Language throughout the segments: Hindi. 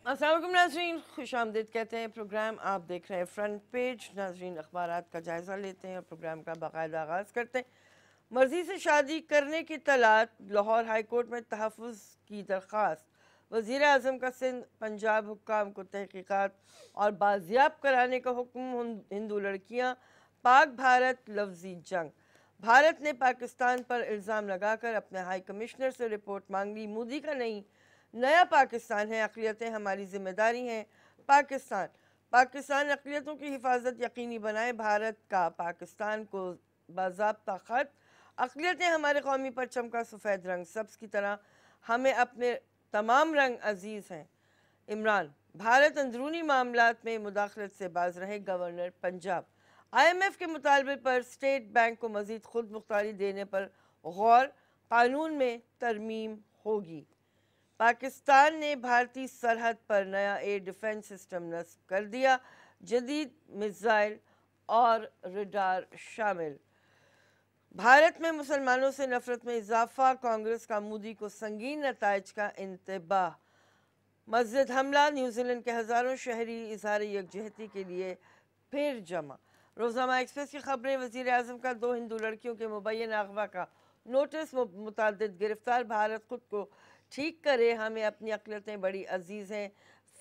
अस्सलाम वालेकुम नाज़रीन, खुशामदीद कहते हैं। प्रोग्राम आप देख रहे हैं फ्रंट पेज। नाज़रीन, अखबारात का जायज़ा लेते हैं और प्रोग्राम का बाकायदा आगाज़ करते हैं। मर्ज़ी से शादी करने की तलाक, लाहौर हाई कोर्ट में तहफ़्फ़ुज़ की दरख्वास्त, वज़ीर आज़म का सिंध पंजाब हुक्काम को तहक़ीक़ात और बाजियाब कराने का हुक्म, हिंदू लड़कियाँ, पाक भारत लफ्ज़ी जंग। भारत ने पाकिस्तान पर इल्ज़ाम लगाकर अपने हाई कमिश्नर से रिपोर्ट मांग ली। मोदी का नहीं, नया पाकिस्तान है, अक़लियतें हमारी जिम्मेदारी हैं। पाकिस्तान अक़लियतों की हिफाजत यकीनी बनाए। भारत का पाकिस्तान को बाज़ाब्ता ख़त, अक़लियतें हमारे कौमी परचम का सफ़ेद रंग सब्ज़ की तरह हमें अपने तमाम रंग अजीज़ हैं। इमरान, भारत अंदरूनी मामलात में मुदाखलत से बाज रहे। गवर्नर पंजाब, IMF के मुतालबे पर स्टेट बैंक को मज़ीद खुद मुख्तारी देने पर गौर, कानून में तरमीम होगी। पाकिस्तान ने भारतीय सरहद पर नया एयर डिफेंस सिस्टम नस्ब कर दिया। जदीद मिसाइल और रडार शामिल। भारत में मुसलमानों से नफरत में इजाफा, कांग्रेस का मोदी को संगीन नताइज का इंतबाह। मस्जिद हमला, न्यूजीलैंड के हज़ारों शहरी इजहार यकजहती के लिए फिर जमा। रोज़नामा एक्सप्रेस की खबरें, वज़ीर आज़म का 2 हिंदू लड़कियों के मुबैन अगवा का नोटिस, मुतअद्दिद गिरफ्तार। भारत खुद को ठीक करे, हमें अपनी अक़लियतें बड़ी अजीज़ हैं।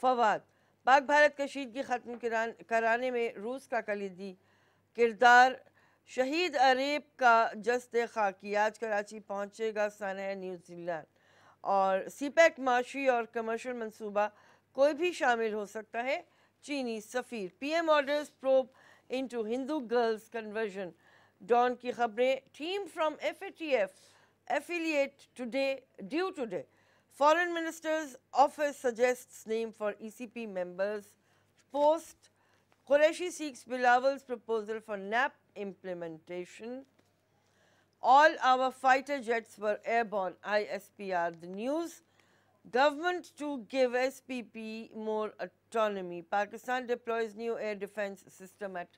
फवाद, पाक भारत कशीदगी ख़त्म कराने में रूस का कलीदी किरदार। शहीद अरेब का जस्द खाकी आज कराची पहुँचेगा सानह न्यूजीलैंड। और सीपैक माशी और कमर्शियल मंसूबा कोई भी शामिल हो सकता है। चीनी सफ़ीर, PM orders probe into Hindu girls conversion. Dawn की खबरें, team from FATF affiliate due today. Foreign Minister's Office suggests name for ECP members. Post, Qureshi seeks Bilawal's proposal for NAP implementation. All our fighter jets were airborne, ISPR. The news, government to give SPP more autonomy. Pakistan deploys new air defense system at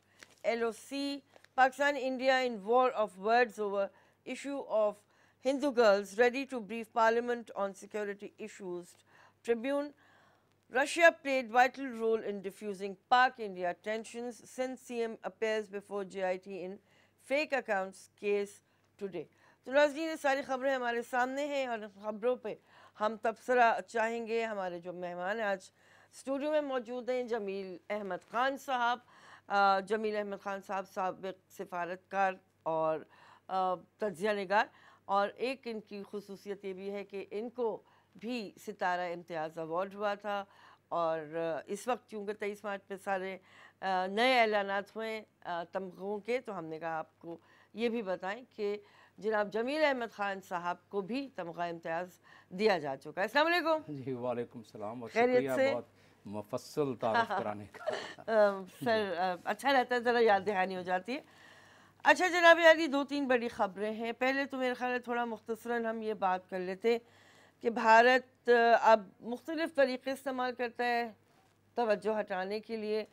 LOC. Pakistan, India in war of words over issue of Hindu girls, ready to brief parliament on security issues. Tribune, Russia played vital role in diffusing Pak-India tensions. Since CM appears before JIT in fake accounts case today. तो नाज़रीन, ये सारी खबरें हमारे सामने हैं और खबरों पे हम तबसरा चाहेंगे। हमारे जो मेहमान आज स्टूडियो में मौजूद हैं, जमील अहमद ख़ान साहब। जमील अहमद ख़ान साहब साबिक़ सिफारतकार और तज्ज़िया निगार, और एक इनकी खुसूसियत ये भी है कि इनको भी सितारा इम्तियाज़ अवार्ड हुआ था। और इस वक्त चूँकि 23 मार्च पे सारे नए ऐलानात हुए तमग़ों के, तो हमने कहा आपको ये भी बताएं कि जनाब जमील अहमद ख़ान साहब को भी तमग़ा इम्तियाज़ दिया जा चुका है। अस्सलाम वालेकुम। जी वालेकुम सलाम और खैरियत शुक्रिया से? बहुत मुफस्सल तारुफ कराने का। सर अच्छा रहता है, ज़रा याद दहानी हो जाती है। अच्छा जनाब, यार ये 2-3 बड़ी ख़बरें हैं। पहले तो मेरे ख़्याल है थोड़ा मुख्तसरन हम ये बात कर लेते कि भारत अब मुख्तलिफ़ तरीक़े इस्तेमाल करता है तवज्जो हटाने के लिए,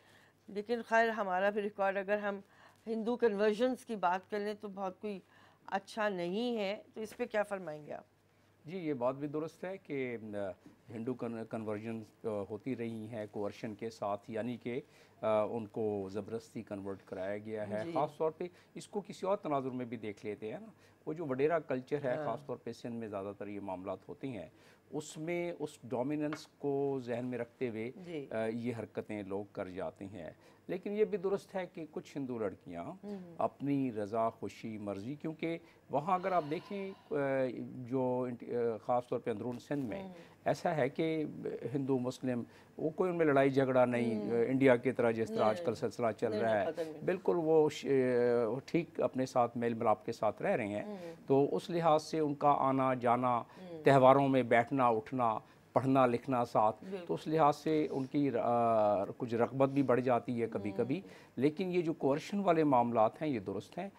लेकिन खैर हमारा भी रिकॉर्ड अगर हम हिंदू कन्वर्जन्स की बात कर लें तो बहुत कोई अच्छा नहीं है। तो इस पर क्या फरमाएंगे आप? जी, ये बात भी दुरुस्त है कि हिंदू कन्वर्जन होती रही हैं कोअर्शन के साथ, यानी कि उनको ज़बरदस्ती कन्वर्ट कराया गया है। ख़ास तौर पे इसको किसी और तनाजुर में भी देख लेते हैं ना, वो जो वडेरा कल्चर है, ख़ास तौर पे सिंध में ज़्यादातर ये मामलात होती हैं, उसमें उस डोमिनेंस को जहन में रखते हुए ये हरकतें लोग कर जाते हैं। लेकिन ये भी दुरुस्त है कि कुछ हिंदू लड़कियां अपनी रज़ा खुशी मर्ज़ी, क्योंकि वहाँ अगर आप देखें जो ख़ास तौर पे अंदरून सिंध में ऐसा है कि हिंदू मुस्लिम वो कोई उनमें लड़ाई झगड़ा नहीं, इंडिया की तरह जिस तरह आजकल सिलसिला चल रहा है, बिल्कुल वो ठीक अपने साथ मेल मिलाप के साथ रह रहे हैं। तो उस लिहाज से उनका आना जाना, त्योहारों में बैठना उठना, पढ़ना लिखना साथ, तो उस लिहाज से उनकी कुछ रग़बत भी बढ़ जाती है कभी कभी। लेकिन ये जो कोअर्शन वाले मामलात हैं ये दुरुस्त हैं,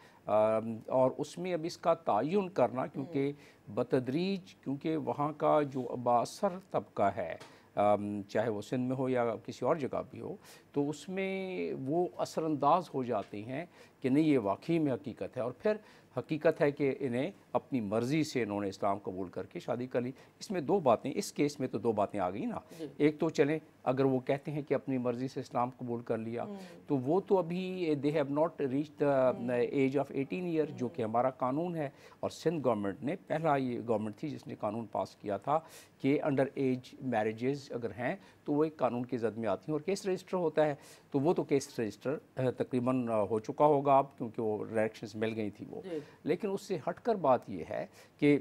और उसमें अब इसका तयन करना, क्योंकि बतदरीज, क्योंकि वहाँ का जो बाअसर तबका है, चाहे वो सिंध में हो या किसी और जगह भी हो, तो उसमें वो असरअंदाज हो जाते हैं कि नहीं ये वाकई में हकीकत है। और फिर हकीकत है कि इन्हें अपनी मर्ज़ी से इन्होंने इस्लाम कबूल करके शादी कर ली। इसमें दो बातें, इस केस में तो दो बातें आ गई ना। एक तो चलें, अगर वो कहते हैं कि अपनी मर्ज़ी से इस्लाम कबूल कर लिया, तो वो तो अभी they have not reach the age of 18 year, जो कि हमारा कानून है। और सिंध गवर्नमेंट ने, पहला ये गवर्नमेंट थी जिसने कानून पास किया था कि अंडर एज मैरिजेस अगर हैं तो वो एक कानून की जद में आती हैं और केस रजिस्टर होता है। तो वो तो केस रजिस्टर तकरीबन हो चुका होगा अब, क्योंकि वो डायरेक्शंस मिल गई थी वो। लेकिन उससे हटकर बात ये है कि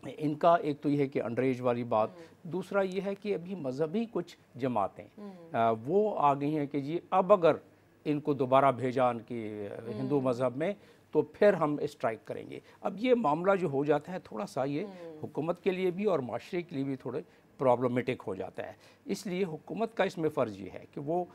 इनका एक तो ये है कि अंडर एज वाली बात, दूसरा ये है कि अभी मजहबी कुछ जमातें वो आ गई हैं कि जी अब अगर इनको दोबारा भेजा इनके हिंदू मज़हब में तो फिर हम स्ट्राइक करेंगे। अब ये मामला जो हो जाता है थोड़ा सा ये हुकूमत के लिए भी और माशरे के लिए भी थोड़े प्रॉब्लमेटिक हो जाता है। इसलिए हुकूमत का इसमें फ़र्ज़ ये है कि वो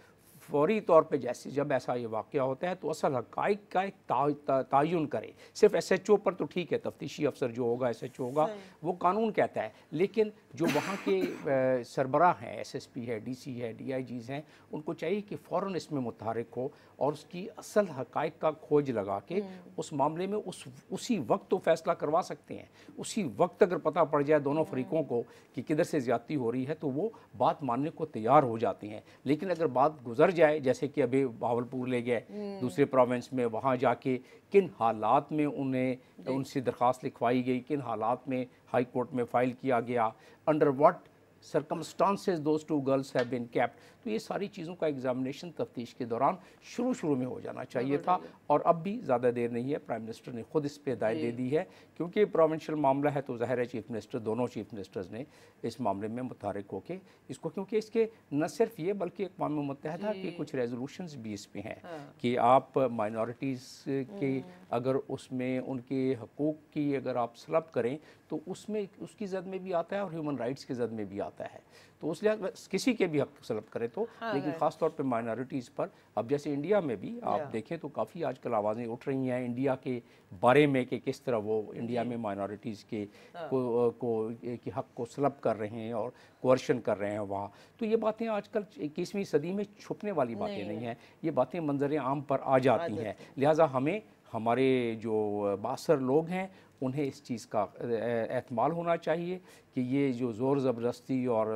फौरी तौर पे जैसे जब ऐसा ये वाक़या होता है तो असल हक़ाइक़ का एक तायुन करे। सिर्फ SHO पर तो ठीक है, तफ्तीशी अफसर जो होगा SHO होगा वो कानून कहता है, लेकिन जो वहाँ के सरबराह हैं, SSP है, DC है, DIGs हैं, उनको चाहिए कि फ़ौरन इसमें मुतहरिक हो और उसकी असल हक़ाइक़ का खोज लगा के उस मामले में उसी वक्त तो फ़ैसला करवा सकते हैं। उसी वक्त अगर पता पड़ जाए दोनों फरीकों को कि किधर से ज़्यादती हो रही है तो वो बात मानने को तैयार हो जाती हैं। लेकिन अगर बात गुजर जाए, जैसे कि अभी भावलपुर ले गए दूसरे प्रोविंस में, वहाँ जाके किन हालात में उन्हें उनसे दरख्वास्त लिखवाई गई, किन हालात में हाई कोर्ट में फ़ाइल किया गया, under what circumstances those two girls have been kept, तो ये सारी चीज़ों का एग्जामिनेशन तफ्तीश के दौरान शुरू में हो जाना चाहिए था। और अब भी ज़्यादा देर नहीं है, प्राइम मिनिस्टर ने खुद इस पर हिदायत दे दी है, क्योंकि प्रोविंशियल मामला है तो ज़ाहिर है चीफ मिनिस्टर, दोनों चीफ मिनिस्टर्स ने इस मामले में मुतहरिक होकर इसको, क्योंकि इसके न सिर्फ ये बल्कि अक़वाम मुत्तहिदा के कुछ रेजोल्यूशंस भी इस पे हैं कि आप माइनॉरिटीज़ के अगर उसमें उनके हकूक़ की अगर आप सलब करें तो उसमें उसकी जद में भी आता है और ह्यूमन राइट्स की जद में भी आता है। तो उस लिहाज किसी के भी हक सलब करें तो, लेकिन ख़ास तौर पे माइनॉरिटीज़ पर। अब जैसे इंडिया में भी आप देखें तो काफ़ी आजकल आवाज़ें उठ रही हैं इंडिया के बारे में कि किस तरह वो इंडिया में माइनॉरिटीज़ के के हक़ को सलब कर रहे हैं और कोर्शन कर रहे हैं वहाँ। तो ये बातें आजकल 21वीं सदी में छुपने वाली बातें नहीं हैं, ये बातें मंजर आम पर आ जाती हैं। लिहाजा हमें, हमारे जो बासर लोग हैं, उन्हें इस चीज़ का एहतमाल होना चाहिए कि ये जो ज़ोर ज़बरदस्ती और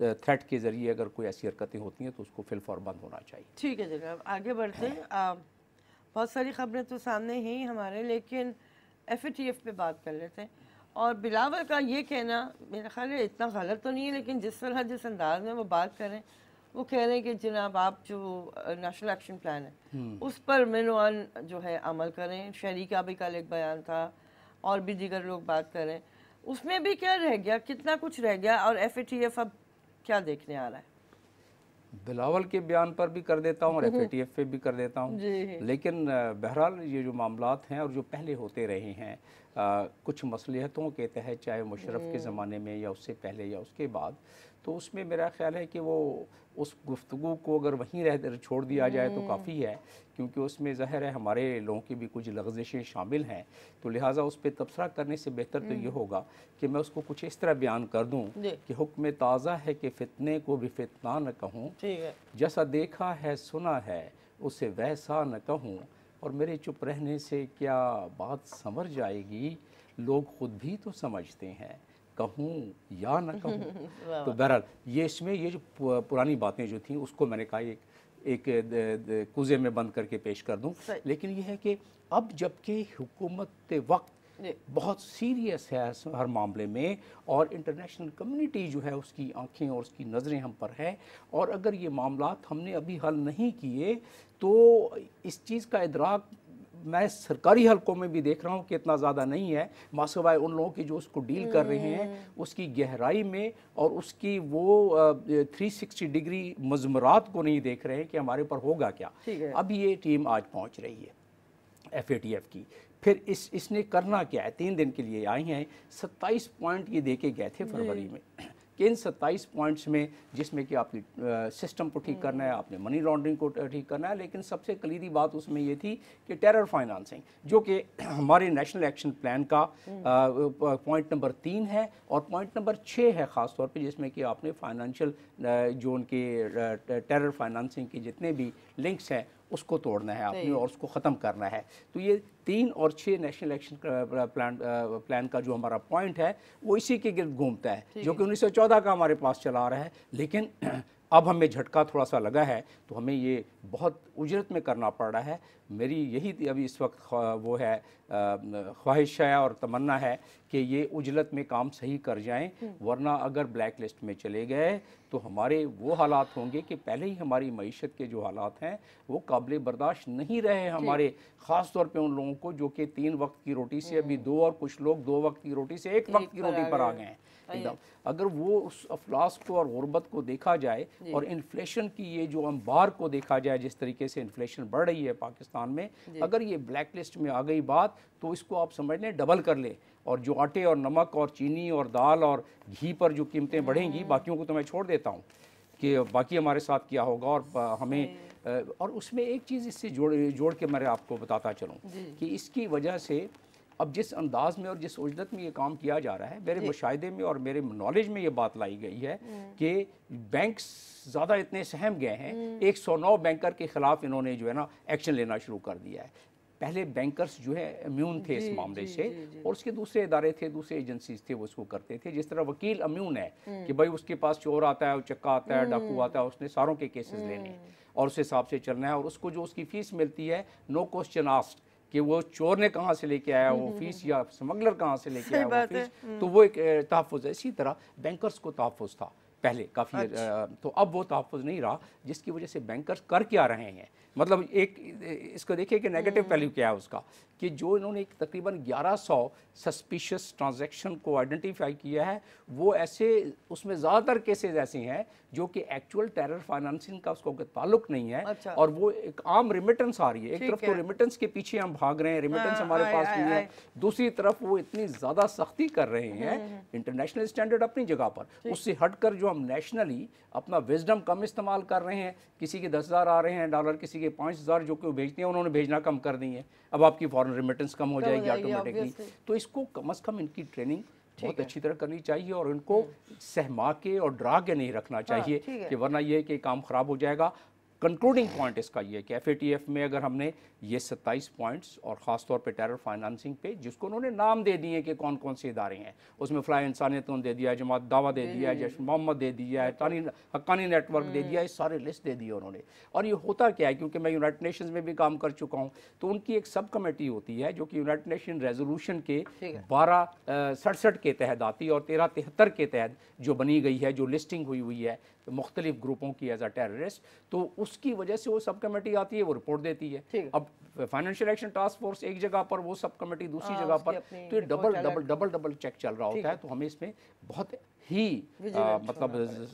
थ्रेट के ज़रिए अगर कोई ऐसी हरकतें होती हैं तो उसको फिलफौर बंद होना चाहिए। ठीक है जनाब, आगे बढ़ते हैं। बहुत सारी खबरें तो सामने ही हमारे, लेकिन FATF पे बात कर लेते हैं। और बिलावल का ये कहना मेरा ख्याल है इतना गलत तो नहीं है, लेकिन जिस तरह जिस अंदाज में वो बात करें, वो कह रहे हैं कि जनाब आप जो नेशनल एक्शन प्लान है उस पर मिनवान जो है अमल करें। शहरी का भी कल एक बयान था और भी दीगर लोग बात करें, उसमें भी क्या रह गया, कितना कुछ रह गया, और FATF अब क्या देखने आ रहा है? बिलावल के बयान पर भी कर देता हूँ और FATF पे भी कर देता हूँ, लेकिन बहरहाल ये जो मामलात हैं और जो पहले होते रहे हैं कुछ मसलिहतों के तहत, चाहे मुशर्रफ के ज़माने में या उससे पहले या उसके बाद, तो उसमें मेरा ख्याल है कि वो उस गुफ्तगू को अगर वहीं रह छोड़ दिया जाए तो काफ़ी है, क्योंकि उसमें ज़ाहिर है हमारे लोगों की भी कुछ लग़ज़िशें शामिल हैं। तो लिहाजा उस पर तबसरा करने से बेहतर तो ये होगा कि मैं उसको कुछ इस तरह बयान कर दूँ कि हुक्म ताज़ा है कि फ़ितने को भी फ़ितना न कहूँ, जैसा देखा है सुना है उसे वैसा न कहूँ, और मेरे चुप रहने से क्या बात समझ जाएगी, लोग ख़ुद भी तो समझते हैं, कहूँ या न कहूँ। तो बहरहाल ये इसमें ये जो पुरानी बातें जो थी उसको मैंने कहा एक कुज़े में बंद करके पेश कर दूं। लेकिन ये है कि अब जबकि हुकूमत वक्त बहुत सीरियस है हर मामले में, और इंटरनेशनल कम्युनिटी जो है उसकी आंखें और उसकी नज़रें हम पर है, और अगर ये मामलात हमने अभी हल नहीं किए तो इस चीज़ का इदराक मैं सरकारी हलकों में भी देख रहा हूँ कि इतना ज़्यादा नहीं है, मासवाए उन लोगों की जो उसको डील कर रहे हैं उसकी गहराई में और उसकी वो 360 डिग्री मज़मरात को नहीं देख रहे हैं कि हमारे पर होगा क्या। अब ये टीम आज पहुँच रही है FATF की, फिर इसने करना क्या है, 3 दिन के लिए आई हैं, 27 पॉइंट ये दे के गए थे फरवरी में कि इन 27 पॉइंट्स में, जिसमें कि आपकी सिस्टम को ठीक करना है, आपने मनी लॉन्ड्रिंग को ठीक करना है, लेकिन सबसे कलीदी बात उसमें ये थी कि टेरर फाइनेंसिंग, जो कि हमारे नेशनल एक्शन प्लान का पॉइंट नंबर 3 है और पॉइंट नंबर 6 है ख़ास तौर पे, जिसमें कि आपने फाइनेंशियल जो उनके टेरर फाइनेंसिंग के जितने भी लिंक्स हैं उसको तोड़ना है आपने और उसको ख़त्म करना है। तो ये 3 और 6 नेशनल एक्शन प्लान का जो हमारा पॉइंट है वो इसी के गिर्द घूमता है, जो कि 1914 का हमारे पास चला आ रहा है। लेकिन अब हमें झटका थोड़ा सा लगा है, तो हमें ये बहुत उजरत में करना पड़ रहा है। मेरी यही अभी इस वक्त वो है ख्वाहिश है और तमन्ना है कि ये उजलत में काम सही कर जाएं, वरना अगर ब्लैक लिस्ट में चले गए तो हमारे वो हालात होंगे कि पहले ही हमारी मईशत के जो हालात हैं वो काबिल बर्दाश्त नहीं रहे हमारे, ख़ास तौर पे उन लोगों को जो कि 3 वक्त की रोटी से अभी 2 और कुछ लोग 2 वक्त की रोटी से 1 वक्त की रोटी पर आ गए हैं एकदम। अगर वो उस अफलास को और गुर्बत को देखा जाए और इन्फ्लेशन की ये जो अंबार को देखा जाए, जिस तरीके से इन्फ्लेशन बढ़ रही है पाकिस्तान में, अगर ये ब्लैक लिस्ट में आ गई बात तो इसको आप समझ लें डबल कर लें। और जो आटे और नमक और चीनी और दाल और घी पर जो कीमतें बढ़ेंगी, बाकियों को तो मैं छोड़ देता हूँ कि बाकी हमारे साथ क्या होगा। और हमें और उसमें एक चीज़ इससे जोड़ के मैं आपको बताता चलूँ कि इसकी वजह से अब जिस अंदाज में और जिस उजलत में ये काम किया जा रहा है, मेरे मुशाहिदे में और मेरे नॉलेज में ये बात लाई गई है कि बैंक्स ज़्यादा इतने सहम गए हैं, 109 बैंकर के ख़िलाफ़ इन्होंने जो है ना एक्शन लेना शुरू कर दिया है। पहले बैंकर्स जो है इम्यून थे इस मामले से, और उसके दूसरे इदारे थे, दूसरे एजेंसीज थे, वो उसको करते थे। जिस तरह वकील इम्यून है कि भाई उसके पास चोर आता है, चक्का आता है, डाकू आता है, उसने सारों के केसेस लेने और उस हिसाब से चलना है, और उसको जो उसकी फ़ीस मिलती है नो क्वेश्चन आस्क्ड कि वो चोर ने कहाँ से लेके आया वो फीस या स्मगलर कहाँ से लेके आया वो फीस, तो वो एक तहफ़्फ़ुज़ है। इसी तरह बैंकर्स को तहफ़्फ़ुज़ था पहले काफ़ी, तो अब वो तहफ़्फ़ुज़ नहीं रहा, जिसकी वजह से बैंकर्स कर क्या रहे हैं। मतलब एक इसको देखिए कि नेगेटिव पहलू क्या है उसका, कि जो इन्होंने एक तकरीबन 1100 सस्पिशियस ट्रांजैक्शन को आइडेंटिफाई किया है, वो ऐसे उसमें ज़्यादातर केसेस ऐसे हैं जो कि एक्चुअल टेरर फाइनेंसिंग का उसको ताल्लुक नहीं है। और वो एक आम रिमिटेंस आ रही है। एक तरफ तो रिमिटेंस के पीछे हम भाग रहे हैं, रिमिटेंस हमारे पास नहीं है, दूसरी तरफ वो इतनी ज़्यादा सख्ती कर रहे हैं, इंटरनेशनल स्टैंडर्ड अपनी जगह पर, उससे हटकर जो हम नेशनली अपना विजडम कम इस्तेमाल कर रहे हैं। किसी के 10,000 आ रहे हैं डॉलर, किसी के 5,000 जो कि वो भेजते हैं, उन्होंने भेजना कम कर दी है। अब आपकी फॉरेन रिमिटेंस कम हो जाएगी ऑटोमेटिकली। तो इसको कम अज़ कम इनकी ट्रेनिंग बहुत अच्छी तरह करनी चाहिए और इनको सहमा के और डरा के नहीं रखना चाहिए कि वरना ये कि काम ख़राब हो जाएगा। कंक्लूडिंग पॉइंट इसका ये है कि FATF में अगर हमने ये 27 पॉइंट्स और ख़ास तौर पे टेरर फाइनेंसिंग पे, जिसको उन्होंने नाम दे दिए कि कौन कौन से इदारे हैं, उसमें फ़लाह इंसानियत दे दिया है, जमात दावा दे दिया है, जैश मोहम्मद दे दिया है, हक्कानी नेटवर्क दे दिया है, सारे लिस्ट दे दिए उन्होंने। और ये होता क्या है, क्योंकि मैं यूनाइटेड नेशंस में भी काम कर चुका हूँ, तो उनकी एक सब कमेटी होती है जो कि यूनाइटेड नेशन रेजोल्यूशन के 1267 के तहत आती है और 1373 के तहत जो बनी गई है, जो लिस्टिंग हुई है मुख्तलिफ ग्रुपों की एज अ टेररिस्ट, तो उसकी वजह से वो सब कमेटी आती है, वो रिपोर्ट देती है। अब फाइनेंशियल एक्शन टास्क फोर्स एक जगह पर, वो सब कमेटी दूसरी जगह पर, तो ये डबल चेक चल रहा होता है। तो हमें इसमें बहुत ही मतलब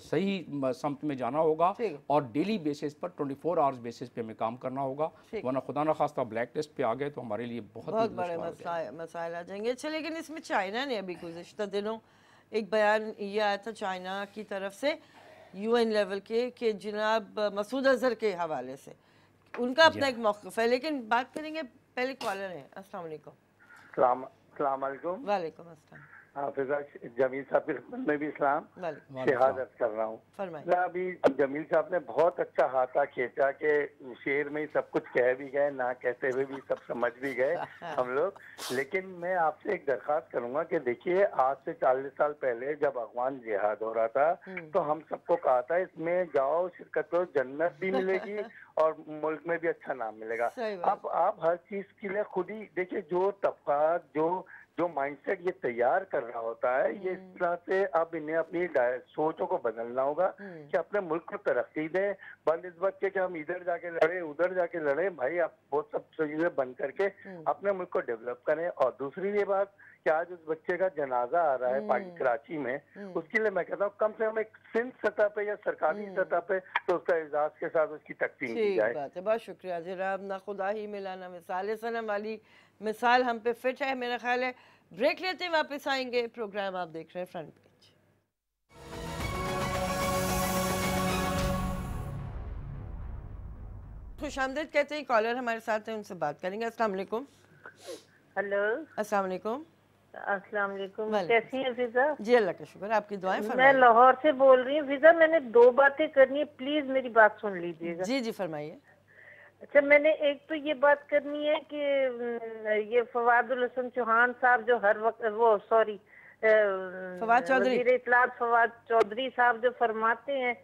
सही सम्त में जाना होगा और डेली बेसिस पर 24 आवर्स बेसिस पे हमें काम करना होगा, वरना खुदा न खास्ता ब्लैक लिस्ट पे आ गए तो हमारे लिए बहुत बड़े मसाइल आ जाएंगे। अच्छा, लेकिन इसमें चाइना ने अभी गुज़िश्ता दिनों एक बयान ये आया था चाइना की तरफ से UN लेवल के कि जनाब मसूद अजहर के हवाले से उनका अपना एक मौक़िफ़ है। लेकिन बात करेंगे, पहले कॉलर हैं। अस्सलाम वालेकुम। वालेकुम अस्सलाम। हाफिज़ा जमील साहब की खिदमत में भी इस्लाम शहादत कर रहा हूँ। अभी जमील साहब ने बहुत अच्छा हाथा खींचा कि शेर में ही सब कुछ कह भी गए, ना कहते हुए भी सब समझ भी गए हम लोग। लेकिन मैं आपसे एक दरख्वास्त करूंगा कि देखिए, आज से 40 साल पहले जब अफगान जिहाद हो रहा था तो हम सबको कहा था इसमें जाओ, शिरकत करो, जन्नत भी मिलेगी और मुल्क में भी अच्छा नाम मिलेगा। अब आप हर चीज के लिए खुद ही देखिए, जो तबका जो माइंडसेट ये तैयार कर रहा होता है, ये इस तरह से अब इन्हें अपनी सोचों को बदलना होगा कि अपने मुल्क को तरक्की दें, बंद इस वक्त के कि हम इधर जाके लड़े उधर जाके लड़े। भाई आप वो सब चीजें बंद करके अपने मुल्क को डेवलप करें। और दूसरी ये बात कि आज उस बच्चे का जनाजा आ रहा है कराची में, उसके लिए मैं कहता हूँ कम से कम एक सिंध सतह पे या सरकारी सतह पे तो उसका एजाज के साथ उसकी तकसीम की जाए। बात है, बहुत शुक्रिया जनाब। ना खुदा ही मिला ना मिसाल सनम वाली मिसाल हम पे फिट है। मेरा ख्याल है ब्रेक लेते हैं, वापस आएंगे। प्रोग्राम आप देख रहे हैं फ्रंट पेज। खुशामदीद कहते हैं, कॉलर हमारे साथ हैं, उनसे बात करेंगे। अस्सलाम वालेकुम। हेलो, अस्सलाम वालेकुम। अस्सलाम वालेकुम। कैसी हैं फिजा? जी अल्लाह का शुक्र, आपकी दुआएं। मैं लाहौर से बोल रही हूँ फिजा, मैंने 2 बातें करनी है, प्लीज मेरी बात सुन लीजिएगा। जी जी फरमाइए। अच्छा, मैंने एक तो ये बात करनी है कि ये फवादुल हसन चौहान साहब जो हर वक्त वो सॉरी फवाद चौधरी, वजीर इत्तलात फवाद चौधरी साहब जो फरमाते हैं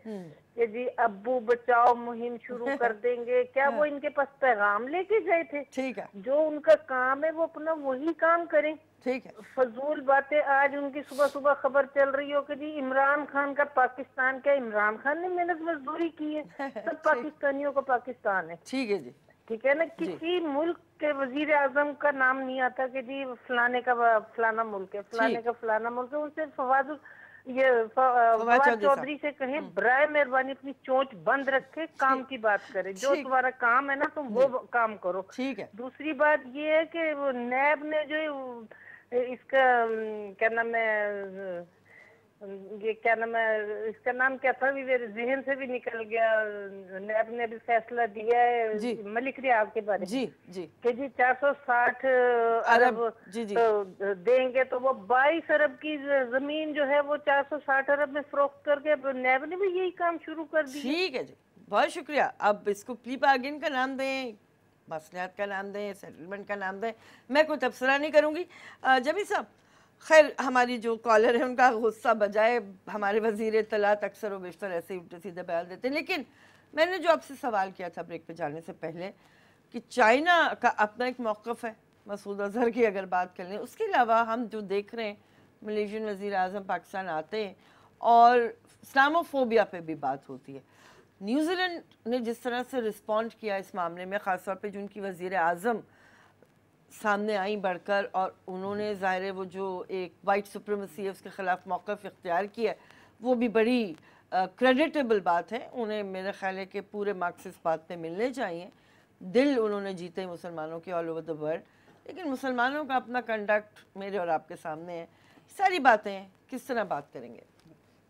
कि जी अब्बू बचाओ मुहिम शुरू कर देंगे, क्या वो इनके पास पैगाम लेके गए थे? ठीक है, जो उनका काम है वो अपना वही काम करें। ठीक है, फजूल बातें। आज उनकी सुबह सुबह खबर चल रही हो कि जी इमरान खान का पाकिस्तान, क्या इमरान खान ने मेहनत मजदूरी की है? सब पाकिस्तानियों का पाकिस्तान है। ठीक है जी, ठीक है ना। किसी मुल्क के वजीर आजम का नाम नहीं आता कि जी फलाने का फलाना मुल्क है, फलाने का फलाना मुल्क है। उनसे फवाद चौधरी से कहें बराए मेहरबानी अपनी चोंच बंद रखे, काम की बात करे। जो तुम्हारा काम है ना तुम वो काम करो। ठीक है। दूसरी बात ये है कि वो नैब ने जो इसका क्या नाम है, ये क्या नाम है, इसका नाम क्या था भी मेरे जहन से भी निकल गया। नैब ने भी फैसला दिया है मलिक रियाज के बारे में जी जी कि जी 460 अरब देंगे, तो वो 22 अरब की जमीन जो है वो 460 अरब में फरोख्त करके नैब ने भी यही काम शुरू कर दिया। ठीक है जी, बहुत शुक्रिया। अब इसको प्ली बार्गेन का नाम दें, मसलियात का नाम दें, सेटलमेंट का नाम दें, मैं कोई तबसरा नहीं करूँगी। जमी साहब, खैर हमारी जो कॉलर है उनका गुस्सा बजाए, हमारे वज़ीर इत्तलात अक्सर व बेशतर ऐसे उल्टे सीधे बयान देते हैं। लेकिन मैंने जो आपसे सवाल किया था ब्रेक पे जाने से पहले कि चाइना का अपना एक मौक़िफ़ है, मसूद अज़हर की अगर बात कर लें, उसके अलावा हम जो देख रहे हैं मलेशियन वज़ीर आज़म पाकिस्तान आते हैं और इस्लामोफोबिया पे भी बात होती है। न्यूजीलैंड ने जिस तरह से रिस्पॉन्ड किया इस मामले में, ख़ास तौर पे जो उनकी वज़ीर आज़म सामने आई बढ़कर, और उन्होंने ज़ाहिर है वो जो एक वाइट सुप्रीमेसी है उसके ख़िलाफ़ मौक़िफ़ इख्तियार किया, वो भी बड़ी क्रेडिटेबल बात है। उन्हें मेरे ख्याल है कि पूरे मार्क्स इस बात पे मिलने चाहिए। दिल उन्होंने जीते मुसलमानों के ऑल ओवर द वर्ल्ड, लेकिन मुसलमानों का अपना कंडक्ट मेरे और आपके सामने है। सारी बातें किस तरह बात करेंगे?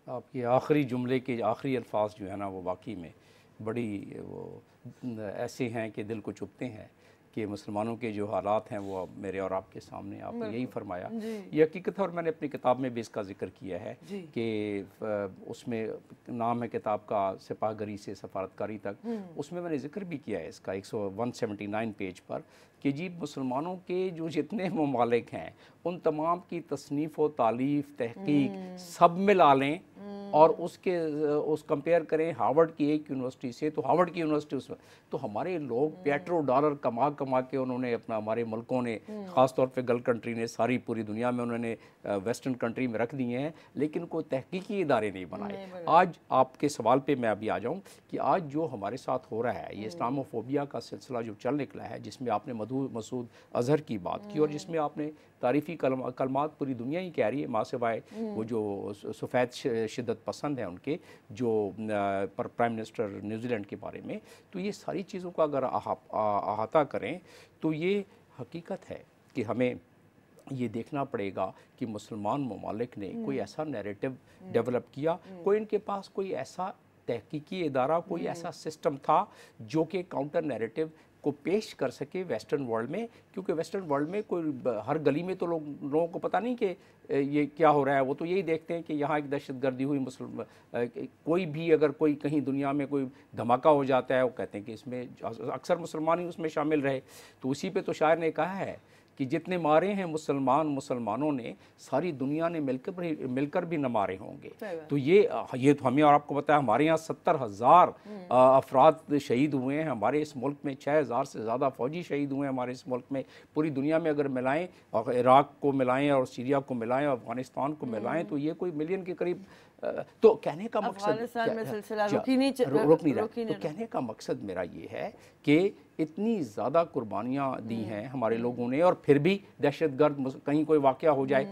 आपके आखिरी जुमले के आखिरी अल्फाज जो है ना वो वाकई में बड़ी वो ऐसे हैं कि दिल को चुभते हैं कि मुसलमानों के जो हालात हैं वो मेरे और आपके सामने, आपने यही फरमाया, ये हकीकत है। और मैंने अपनी किताब में भी इसका जिक्र किया है कि उसमें नाम है किताब का सिपाहगरी से सफारतकारी तक, उसमें मैंने जिक्र भी किया है इसका 179 पेज पर कि जी मुसलमानों के जो जितने ममालिक हैं उन तमाम की तसनीफ़ व तालीफ़ तहकीक सब मिला लें और उस कंपेयर करें हार्वर्ड की एक यूनिवर्सिटी से, तो हार्वर्ड की यूनिवर्सिटी उसमें तो हमारे लोग पेट्रो डॉलर कमा कमा के उन्होंने अपना, हमारे मुल्कों ने ख़ास तौर पे गल्फ कंट्री ने सारी पूरी दुनिया में उन्होंने वेस्टर्न कंट्री में रख दिए हैं, लेकिन कोई तहकीकी इदारे नहीं बनाए। आज आपके सवाल पे मैं अभी आ जाऊँ कि आज जो हमारे साथ हो रहा है ये इस्लामोफोबिया का सिलसिला जो चल निकला है, जिसमें आपने मसूद अज़हर की बात की और जिसमें आपने तारीफ़ी कलमात पूरी दुनिया ही कह रही है, माँ सिवाय वो जो सफ़ेद शिद्दत पसंद है उनके जो प्राइम मिनिस्टर न्यूजीलैंड के बारे में, तो ये सारी चीज़ों का अगर अहाता करें तो ये हकीकत है कि हमें ये देखना पड़ेगा कि मुसलमान ममालिक ने कोई ऐसा नैरेटिव डेवलप किया, कोई इनके पास कोई ऐसा तहकीकी इदारा, कोई ऐसा सिस्टम था जो कि काउंटर नैरेटिव को पेश कर सके वेस्टर्न वर्ल्ड में, क्योंकि वेस्टर्न वर्ल्ड में कोई हर गली में तो लोगों को पता नहीं कि ये क्या हो रहा है। वो तो यही देखते हैं कि यहाँ एक दहशतगर्दी हुई, कोई भी अगर कोई कहीं दुनिया में कोई धमाका हो जाता है वो कहते हैं कि इसमें अक्सर मुसलमान ही उसमें शामिल रहे। तो उसी पे तो शायर ने कहा है कि जितने मारे हैं मुसलमानों ने सारी दुनिया ने मिलकर भी न मारे होंगे। तो ये तो हमें और आपको बताया, हमारे यहाँ 70,000 अफराद शहीद हुए हैं, हमारे इस मुल्क में 6,000 से ज़्यादा फ़ौजी शहीद हुए हैं हमारे इस मुल्क में। पूरी दुनिया में अगर मिलाएं और इराक़ को मिलाएं और सीरिया को मिलाएं और अफ़गानिस्तान को मिलाएं तो ये कोई मिलियन के करीब। तो कहने का मकसद रुक नहीं रहा, तो कहने का मकसद मेरा ये है कि इतनी ज़्यादा कुर्बानियाँ दी हैं हमारे लोगों ने, और फिर भी दहशतगर्द कहीं कोई वाक़या हो जाए।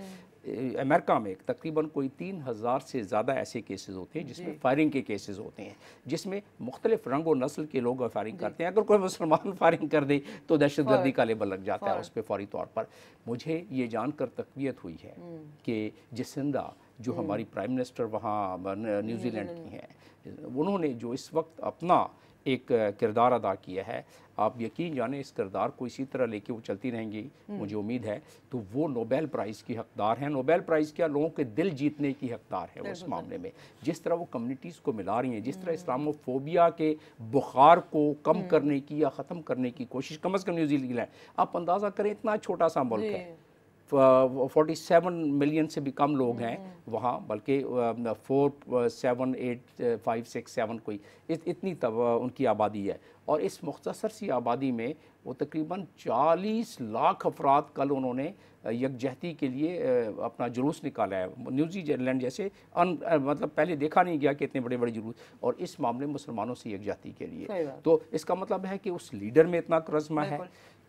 अमेरिका में तकरीबन कोई 3,000 से ज़्यादा ऐसे केसेस होते हैं जिसमें फायरिंग के केसेस होते हैं, जिसमें मुख्तलिफ रंग और नस्ल के लोग फायरिंग करते हैं। अगर कोई मुसलमान फायरिंग कर दे तो दहशतगर्दी का लेबल लग जाता है उस पर फौरी तौर पर। मुझे ये जानकर तकवीयत हुई है कि जसिंदा जो हमारी प्राइम मिनिस्टर वहाँ न्यूजीलैंड की हैं, उन्होंने जो इस वक्त अपना एक किरदार अदा किया है। आप यकीन जाने इस किरदार को इसी तरह लेके वो चलती रहेंगी, मुझे उम्मीद है, तो वो नोबेल प्राइज़ की हकदार हैं। नोबेल प्राइज़ क्या, लोगों के दिल जीतने की हकदार है उस मामले में। जिस तरह वो कम्युनिटीज़ को मिला रही हैं, जिस तरह इस्लामोफोबिया के बुखार को कम करने की या ख़त्म करने की कोशिश, कम अज़ कम न्यूजीलैंड, आप अंदाज़ा करें इतना छोटा सा मुल्क है, 47 मिलियन से भी कम लोग हैं वहाँ, बल्कि 4, 7, 8, 5, 6, 7 कोई इतनी तब उनकी आबादी है। और इस मुख्तसर सी आबादी में वो तकरीबन 40 लाख अफराद कल उन्होंने यकजहती के लिए अपना जुलूस निकाला है। न्यूजीलैंड जैसे मतलब पहले देखा नहीं गया कि इतने बड़े बड़े जुलूस, और इस मामले में मुसलमानों से यकजहती के लिए। तो इसका मतलब है कि उस लीडर में इतना करिश्मा है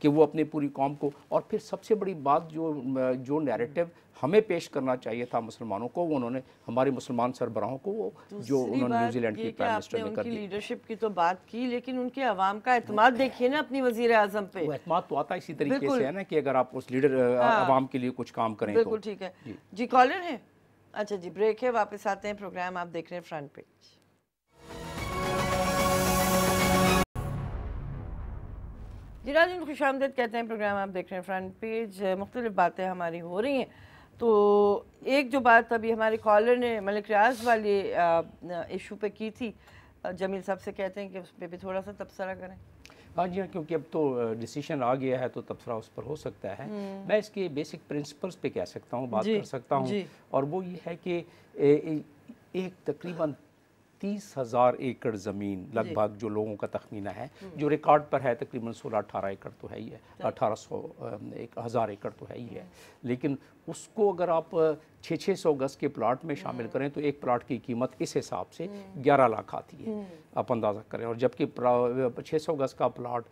कि वो अपने पूरी कौम को, और फिर सबसे बड़ी बात जो नैरेटिव हमें पेश करना चाहिए था मुसलमानों को, वो उन्होंने हमारे मुसलमान सरबराहों को वो जो उन्होंने न्यूजीलैंड की प्राइम मिनिस्टर ने कर दी। लीडरशिप की तो बात की, लेकिन उनके अवाम का एतमाद देखिए ना अपनी वज़ीर आज़म पे। वो एतमाद तो आता इसी तरीके से है ना कि अगर आप उस लीडर अवाम के लिए कुछ काम करें। बिल्कुल ठीक है जी। कॉलर है, अच्छा जी, ब्रेक है, वापस आते हैं। प्रोग्राम आप देख रहे हैं फ्रंट पेज। जी नाज़रीन, खुशामदीद कहते हैं, प्रोग्राम आप देख रहे हैं फ्रंट पेज। मुख्तलिफ बातें हमारी हो रही हैं, तो एक जो बात अभी हमारे कॉलर ने मलिक रियाज वाले इशू पे की थी, जमील साहब से कहते हैं कि उस पर भी थोड़ा सा तबसरा करें। हाँ जी हाँ, क्योंकि अब तो डिसीजन आ गया है तो तबसरा उस पर हो सकता है। मैं इसके बेसिक प्रिंसिपल्स पे कह सकता हूँ, बात कर सकता हूँ, और वो ये है कि एक तकरीबन 30,000 एकड़ ज़मीन लगभग जो लोगों का तखमीना है, जो रिकॉर्ड पर है तकरीबन 16-18 एकड़ तो है ही है, 1800-1000 एकड़ तो है ही है, लेकिन उसको अगर आप 600 गज़ के प्लाट में शामिल करें तो एक प्लाट की कीमत इस हिसाब से 11 लाख आती है, आप अंदाज़ा करें। और जबकि 600 गज़ का प्लाट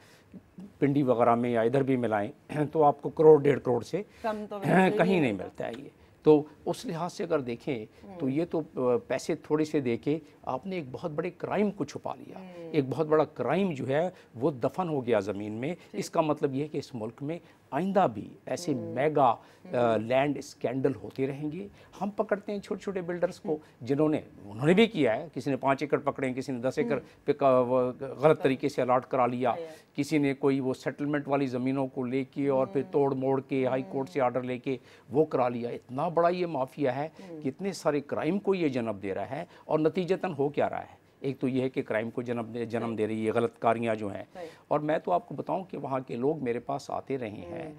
पिंडी वगैरह में या इधर भी मिलाएं तो आपको करोड़ 1.5 करोड़ से कहीं नहीं मिलता है ये। तो उस लिहाज से अगर देखें तो ये तो पैसे थोड़े से देके आपने एक बहुत बड़े क्राइम को छुपा लिया। एक बहुत बड़ा क्राइम जो है वो दफन हो गया ज़मीन में। इसका मतलब ये है कि इस मुल्क में आइंदा भी ऐसे मेगा लैंड स्कैंडल होते रहेंगे। हम पकड़ते हैं छोटे छोटे बिल्डर्स को उन्होंने भी किया है, किसी ने 5 एकड़ पकड़े, किसी ने 10 एकड़ पे गलत तरीके से अलाट करा लिया, किसी ने कोई वो सेटलमेंट वाली ज़मीनों को लेके और फिर तोड़ मोड़ के हाई कोर्ट से आर्डर लेके वो करा लिया। इतना बड़ा ये माफिया है कि इतने सारे क्राइम को ये जन्म दे रहा है, और नतीजतन हो क्या रहा है, एक तो ये है कि क्राइम को जन्म दे रही है गलतकारियाँ जो हैं। और मैं तो आपको बताऊं कि वहाँ के लोग मेरे पास आते रहे हैं,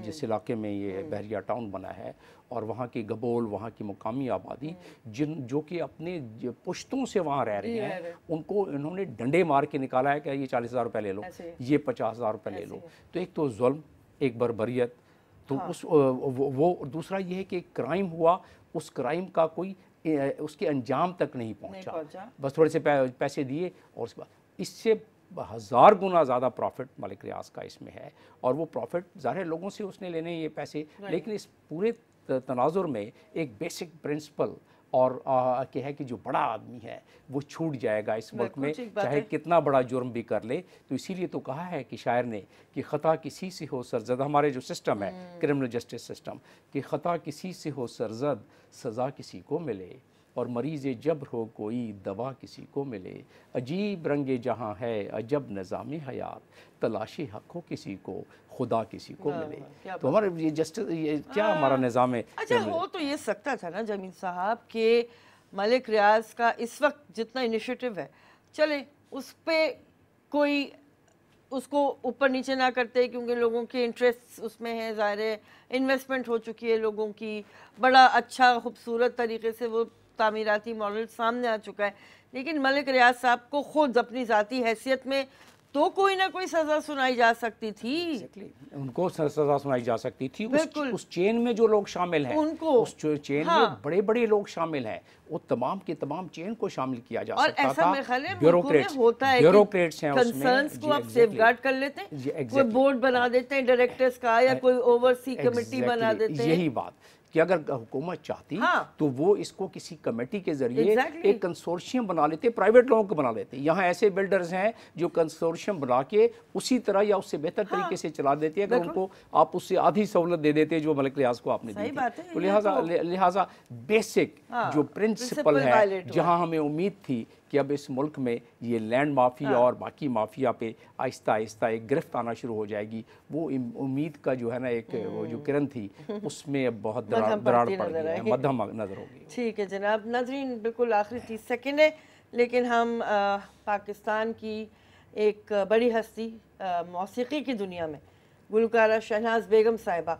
जिस इलाके में ये बहरिया टाउन बना है, और वहाँ की गबोल, वहाँ की मुकामी आबादी जो कि अपने पुश्तों से वहाँ रह रहे हैं, उनको इन्होंने डंडे मार के निकाला है कि ये 40,000 रुपये ले लो, ये 50,000 रुपये ले लो। तो एक तो जुल्म, एक बर्बरियत, तो वो दूसरा ये है कि क्राइम हुआ, उस क्राइम का कोई उसके अंजाम तक नहीं पहुंचा, बस थोड़े से पैसे दिए, और उसके बाद इससे 1000 गुना ज़्यादा प्रॉफिट मलिक रियाज का इसमें है। और वो प्रॉफिट ज़ाहिर लोगों से उसने लेने ये पैसे, लेकिन इस पूरे तनाजुर में एक बेसिक प्रिंसिपल और क्या है कि जो बड़ा आदमी है वो छूट जाएगा इस मुल्क में, चाहे कितना बड़ा जुर्म भी कर ले। तो इसीलिए तो कहा है कि शायर ने कि ख़ता किसी से हो सरजद, हमारे जो सिस्टम है क्रिमिनल जस्टिस सिस्टम, कि ख़ता किसी से हो सरजद सज़ा किसी को मिले, और मरीज़ जब्र हो कोई दवा किसी को मिले। अजीब रंगे जहाँ है अजब निज़ाम हयात, तलाशी हक हो किसी को खुदा किसी को मिले। तो हमारे ये जस्टिस, ये क्या हमारा निज़ाम है। अच्छा, हो तो ये सकता था ना जमील साहब के मलिक रियाज का इस वक्त जितना इनिशिएटिव है, चले उस पर कोई उसको ऊपर नीचे ना करते, क्योंकि लोगों के इंटरेस्ट उसमें है, ज़ाहिर है इन्वेस्टमेंट हो चुकी है लोगों की, बड़ा अच्छा खूबसूरत तरीके से वो तामीराती मॉडल सामने आ चुका है। लेकिन मलिक रियाज साहब को खुद अपनी ज़ाती हैसियत में तो कोई ना कोई सज़ा सुनाई जा सकती थी। उनको सज़ा सुनाई जा सकती थी। उस चेन में जो लोग शामिल हैं, उनको उस चेन में बड़े बड़े लोग शामिल हैं, वो तमाम के तमाम चेन को शामिल किया जा सकता था। ब्यूरोक्रेट्स हैं उसमें, को आप सेफगार्ड कर लेते हैं, कोई बोर्ड बना देते हैं डायरेक्टर्स का, या कोई ओवरसी कमेटी बना देते हैं। यही बात कि अगर हुकूमत चाहती तो वो इसको किसी कमेटी के जरिए एक कंसोर्शियम बना लेते, प्राइवेट लोगों को बना लेते। यहाँ ऐसे बिल्डर्स हैं जो कंसोर्शियम बना के उसी तरह या उससे बेहतर तरीके से चला देते हैं। अगर उनको आप उससे आधी सहूलत दे देते जो मलिक रियाज को आपने दी थी। तो लिहाजा बेसिक जो प्रिंसिपल है, जहाँ हमें उम्मीद थी कि अब इस मुल्क में ये लैंड माफिया और बाकी माफिया पे आहिस्ता आहिस्ता एक गिरफ्त आना शुरू हो जाएगी। वो उम्मीद का जो है ना एक वो जो किरण थी उसमें अब बहुत दरार पड़ गई है, मध्यम नज़र होगी। ठीक है जनाब। नाज़रीन बिल्कुल आखिरी 30 सेकंड है, लेकिन हम पाकिस्तान की एक बड़ी हस्ती मौसीकी की दुनिया में गुलकारा शहनाज बेगम साहिबा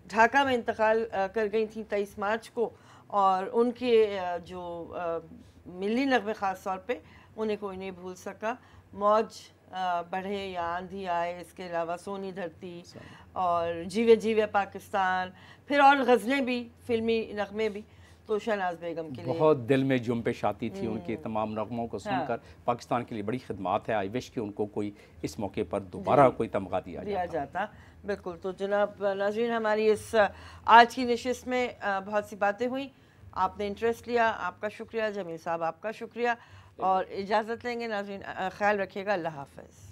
ढाका में इंतकाल कर गई थी 23 मार्च को, और उनके जो मिली नगमे ख़ास तौर पे उन्हें कोई नहीं भूल सका। मौज बढ़े या आंधी आए, इसके अलावा सोनी धरती और जीवे जीवे पाकिस्तान, फिर और गज़लें भी, फिल्मी नगमे भी, तो शहनाज बेगम के लिए बहुत दिल में जुम्बिश आती थी उनके तमाम नगमों को सुनकर। पाकिस्तान के लिए बड़ी खिदमत है। आई विश कि उनको कोई इस मौके पर दोबारा कोई तमगा दिया जाता। बिल्कुल। तो जनाब नाज़रीन, हमारी इस आज की नशिस्त में बहुत सी बातें हुई, आपने इंटरेस्ट लिया, आपका शुक्रिया। जमील साहब आपका शुक्रिया, और इजाज़त लेंगे नाज़रीन, ख्याल रखिएगा। अल्लाह हाफ़िज़।